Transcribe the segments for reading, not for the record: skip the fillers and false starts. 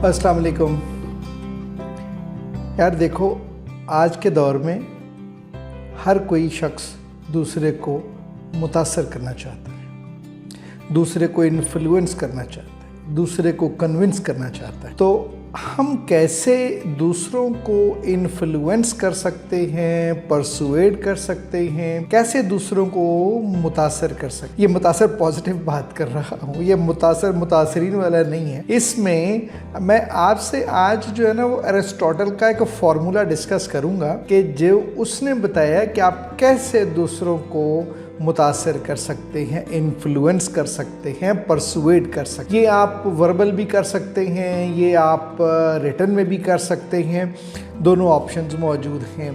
अस्सलाम वालेकुम। यार देखो, आज के दौर में हर कोई शख्स दूसरे को मुतासर करना चाहता है, दूसरे को इन्फ्लुएंस करना चाहता है, दूसरे को कन्विंस करना चाहता है। तो हम कैसे दूसरों को इन्फ्लुएंस कर सकते हैं, परसुएड कर सकते हैं, कैसे दूसरों को मुतासर कर सकते हैं। ये मुतासर पॉजिटिव बात कर रहा हूँ, ये मुतासर मुतासरीन वाला नहीं है। इसमें मैं आपसे आज जो है ना वो अरिस्टोटल का एक फॉर्मूला डिस्कस करूँगा कि जो उसने बताया कि आप कैसे दूसरों को मुतासर कर सकते हैं, इन्फ्लुएंस कर सकते हैं, परसुएड कर सकते हैं। ये आप वर्बल भी कर सकते हैं, ये आप रिटन में भी कर सकते हैं, दोनों ऑप्शंस मौजूद हैं।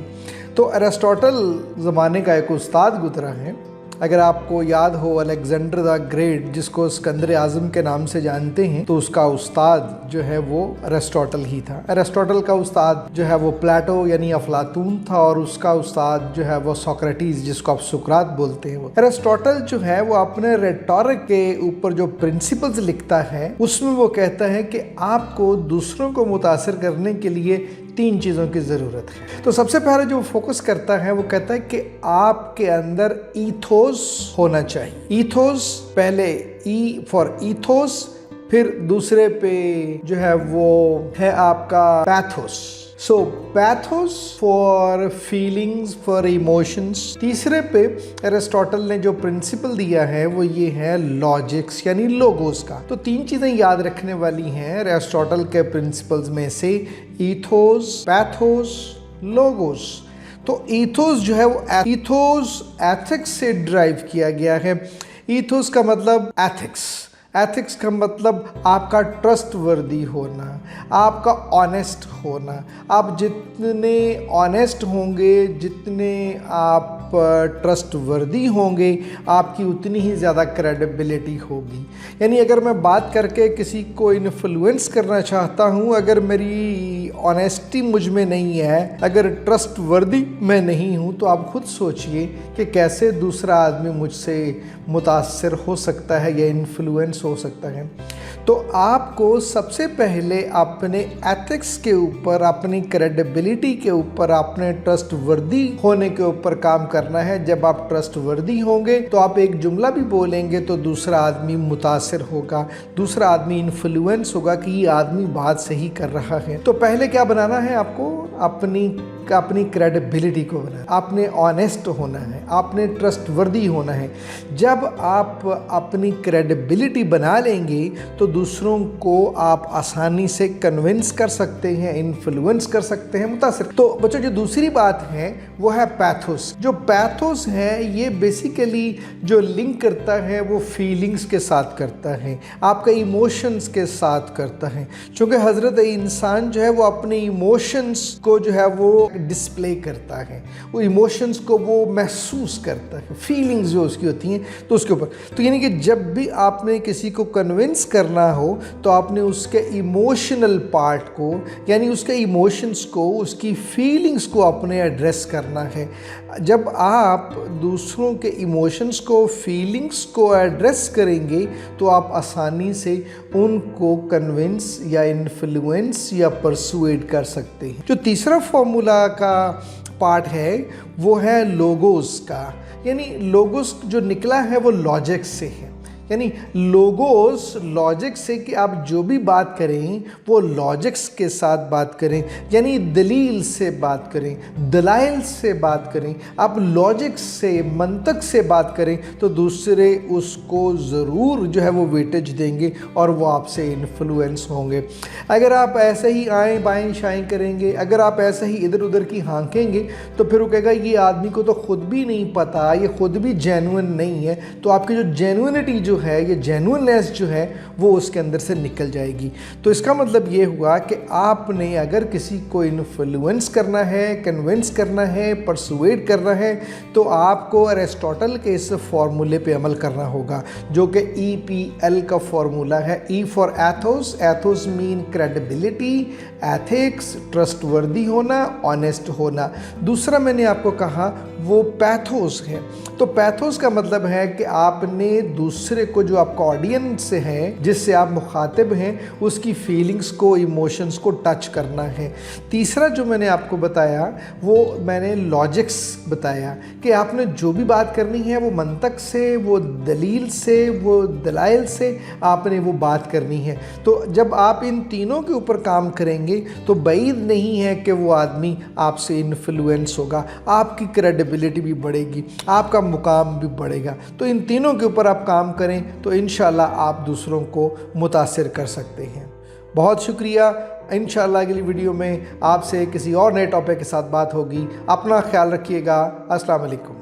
तो अरिस्टोटल ज़माने का एक उस्ताद गुजरा है। अगर आपको याद हो अलेक्जेंडर द ग्रेट, जिसको सिकंदर आज़म के नाम से जानते हैं, तो उसका उस्ताद जो है वो अरिस्टोटल ही था। अरिस्टोटल का उस्ताद जो है वो प्लेटो यानी अफलातून था, और उसका उस्ताद जो है वो सोक्रेटिस, जिसको आप सुकरात बोलते हैं। वो अरिस्टोटल जो है वो अपने रेटोरिक के ऊपर जो प्रिंसिपल्स लिखता है, उसमें वो कहता है कि आपको दूसरों को मुतासर करने के लिए 3 चीज़ों की ज़रूरत है। तो सबसे पहले जो फोकस करता है वो कहता है कि आपके अंदर ईथोस होना चाहिए। ईथोस, पहले ई फॉर ईथोस, फिर दूसरे पे जो है वो है आपका pathos. So pathos for feelings, for emotions. तीसरे पे अरिस्टोटल ने जो प्रिंसिपल दिया है वो ये है लॉजिक्स यानी लोगोस का। तो 3 चीज़ें याद रखने वाली हैं अरिस्टोटल के प्रिंसिपल्स में से, ईथोस, पैथोस, लोगोस। तो ईथोस जो है वो ईथोस एथिक्स से ड्राइव किया गया है। ईथोस का मतलब एथिक्स, एथिक्स का मतलब आपका ट्रस्टवर्दी होना, आपका ऑनेस्ट होना। आप जितने ऑनेस्ट होंगे, जितने आप ट्रस्टवर्दी होंगे, आपकी उतनी ही ज़्यादा क्रेडिबिलिटी होगी। यानी अगर मैं बात करके किसी को इन्फ्लुएंस करना चाहता हूँ, अगर मेरी ऑनेस्टी मुझ में नहीं है, अगर ट्रस्टवर्दी मैं नहीं हूँ, तो आप खुद सोचिए कि कैसे दूसरा आदमी मुझसे मुतासर हो सकता है या इन्फ्लुएंस हो सकता है। तो आपको सबसे पहले अपने एथिक्स के ऊपर, अपनी क्रेडिबिलिटी के ऊपर, अपने ट्रस्टवर्दी होने के ऊपर काम करना है। जब आप ट्रस्टवर्दी होंगे तो आप एक जुमला भी बोलेंगे तो दूसरा आदमी मुतासर होगा, दूसरा आदमी इन्फ्लुएंस होगा कि ये आदमी बात सही कर रहा है। तो पहले क्या बनाना है आपको? अपनी क्रेडिबिलिटी को बनाना, आपने ऑनेस्ट होना है, आपने ट्रस्टवर्दी होना है। जब आप अपनी क्रेडिबिलिटी बना लेंगे तो दूसरों को आप आसानी से कन्विंस कर सकते हैं, इन्फ्लुएंस कर सकते हैं, मुतासिर। तो बच्चों, जो दूसरी बात है वो है पैथोस। जो पैथोस है ये बेसिकली जो लिंक करता है वो फीलिंग्स के साथ करता है, आपके इमोशंस के साथ करता है। क्योंकि हज़रत इंसान जो है वो अपने इमोशंस को जो है वो डिस्प्ले करता है, वो इमोशंस को वो महसूस करता है, फीलिंग्स जो उसकी होती हैं तो उसके ऊपर। तो यानी कि जब भी आपने किसी को कन्विंस करना हो तो आपने उसके इमोशनल पार्ट को, यानी उसके इमोशंस को, उसकी फीलिंग्स को अपने एड्रेस करना है। जब आप दूसरों के इमोशंस को, फीलिंग्स को एड्रेस करेंगे तो आप आसानी से उनको कन्विंस या इन्फ्लुएंस या परसुएड कर सकते हैं। जो तीसरा फॉर्मूला का पार्ट है वो है लोगोस का। यानी लोगोस जो निकला है वो लॉजिक से है। यानी लोगोस, लॉजिक से कि आप जो भी बात करें वो लॉजिक्स के साथ बात करें, यानी दलील से बात करें, दलाइल से बात करें। आप लॉजिक से, मंतक से बात करें तो दूसरे उसको ज़रूर जो है वो वेटेज देंगे और वो आपसे इन्फ्लुएंस होंगे। अगर आप ऐसे ही आएँ बाएँ शाएँ करेंगे, अगर आप ऐसे ही इधर उधर की हाँकेंगे तो फिर वो कहेगा ये आदमी को तो खुद भी नहीं पता, ये खुद भी जेन्युइन नहीं है। तो आपकी जो जेन्युइनिटी जो है, ये जेन्युइननेस जो है वो उसके अंदर से निकल जाएगी। तो इसका मतलब ये हुआ कि आपने अगर किसी को इन्फ्लुएंस करना है, कन्विंस करना है, परसुएड करना है, तो आपको अरिस्टोटल के इस फॉर्मूले पे अमल करना होगा, जो कि EPL का फॉर्मूला है। E for Athos, Athos mean credibility, ethics, trustworthy होना, ऑनेस्ट होना। दूसरा मैंने आपको कहा वो पैथोस है। तो पैथोस का मतलब है कि आपने दूसरे को, जो आपका ऑडियंस है, जिससे आप मुखातिब हैं, उसकी फीलिंग्स को, इमोशंस को टच करना है। तीसरा जो मैंने आपको बताया वो मैंने लॉजिक्स बताया कि आपने जो भी बात करनी है वो मंतक से, वो दलील से, वो दलाइल से आपने वो बात करनी है। तो जब आप इन तीनों के ऊपर काम करेंगे तो बईद नहीं है कि वो आदमी आपसे इन्फ्लुएंस होगा, आपकी क्रेडिबिलिटी भी बढ़ेगी, आपका मुकाम भी बढ़ेगा। तो इन तीनों के ऊपर आप काम करें तो इंशाल्लाह आप दूसरों को मुतासिर कर सकते हैं। बहुत शुक्रिया। इंशाल्लाह अगली वीडियो में आपसे किसी और नए टॉपिक के साथ बात होगी। अपना ख्याल रखिएगा। अस्सलाम वालेकुम।